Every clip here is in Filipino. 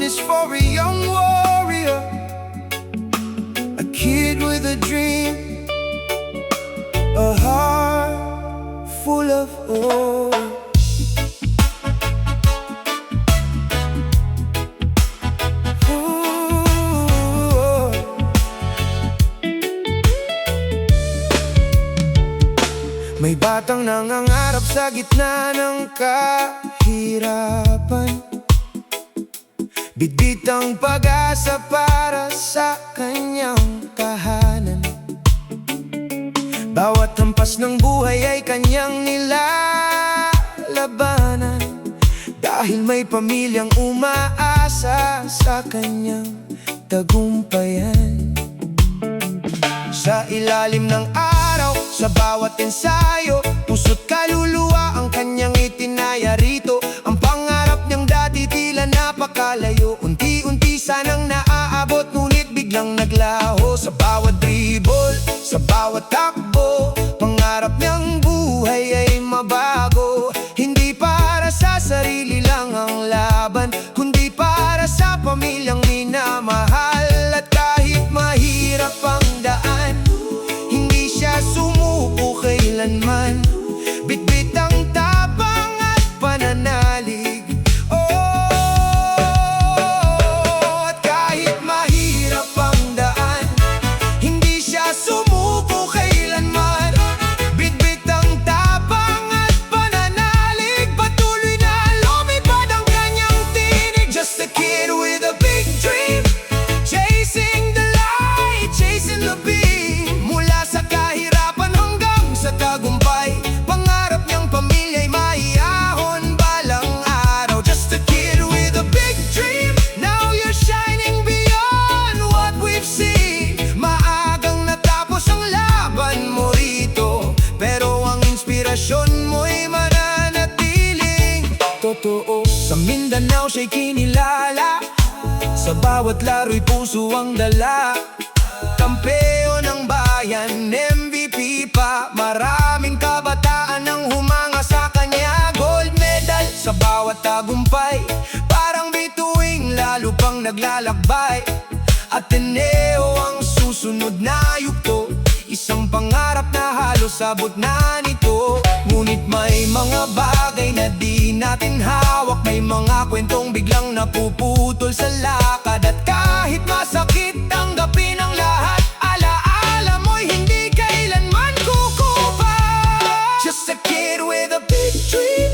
is for a young warrior, a kid with a dream, a heart full of hope. May batang nangangarap sa gitna ng kahirapan, bitbit ang pag-asa para sa kanyang tahanan. Bawat hampas ng buhay ay kanyang nilalabanan, dahil may pamilyang umaasa sa kanyang tagumpayan. Sa ilalim ng araw, sa bawat ensayo, puso't kaluluwa ang kanyang itinaya rito. Ang pangarap niyang dati tila napakalayo, unti-unti sanang naaabot, ngunit biglang naglaho. Sa bawat dribble, sa bawat takbo, pangarap niyang buhay ay mabago. Hindi para sa sarili lang ang laban, kundi para sa pamilyang minamahal. At kahit mahirap ang daan, hindi siya sumuko kailanman. Bitbit ang tapang at pananalig. At kahit mahirap ang daan, hindi siya sumuko kailanman. Bitbit ang tapang at pananalig, patuloy na lumipad ang kanyang tinig. Just a kid with a big dream, chasing the light, chasing the beam. Mula sa kahirapan hanggang sa tagumpay, pangarap niyang pamilya'y maiyahon balang araw. Just a kid with a big dream, now you're shining beyond what we've seen. Maagang natapos ang laban mo rito, pero ang inspirasyon mo'y mananatiling totoo. Sa Mindanao siya'y kinilala, sa bawat laro'y puso ang dala. Kampeon ng bayan, MVP pa, maraming kabataan ang humanga sa kanya. Gold medal sa bawat tagumpay, parang bituing lalo pang naglalakbay. Ateneo ang susunod na yugto, isang pangarap na halos abot na nito. Ngunit may mga bagay na di natin hawak, may mga kwentong biglang napuputol sa lakad. At kahit masakit, tanggapin ang lahat, alaala mo'y hindi kailanman kukupa. Just a kid with a big dream,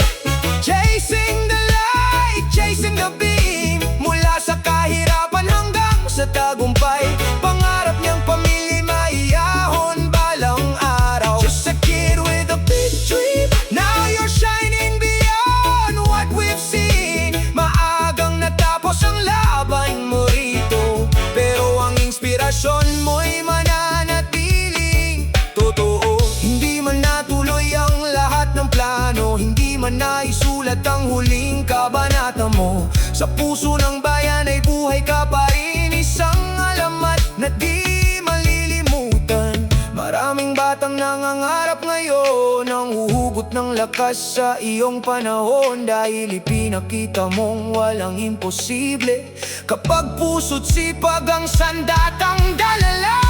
chasing the light, chasing the beam. Mula sa kahirapan hanggang sa tagumpay, pangarap niyang pamilya'y maiyahon balang araw. Just a kid with a big dream, now you're shining beyond what we've seen. Maagang natapos ang laban mo rito, pero ang inspirasyon mo'y mananatiling totoo. Hindi man natuloy ang lahat ng plano, hindi man naisulat ang huling kabanata mo, sa puso ng bayan ay buhay ka pa rin, isang alamat na di malilimutan. Maraming batang nangangarap ngayon, ang huhugot ng lakas sa iyong panahon, dahil ipinakita mong walang imposible kapag puso't sipag ang sandatang dalala.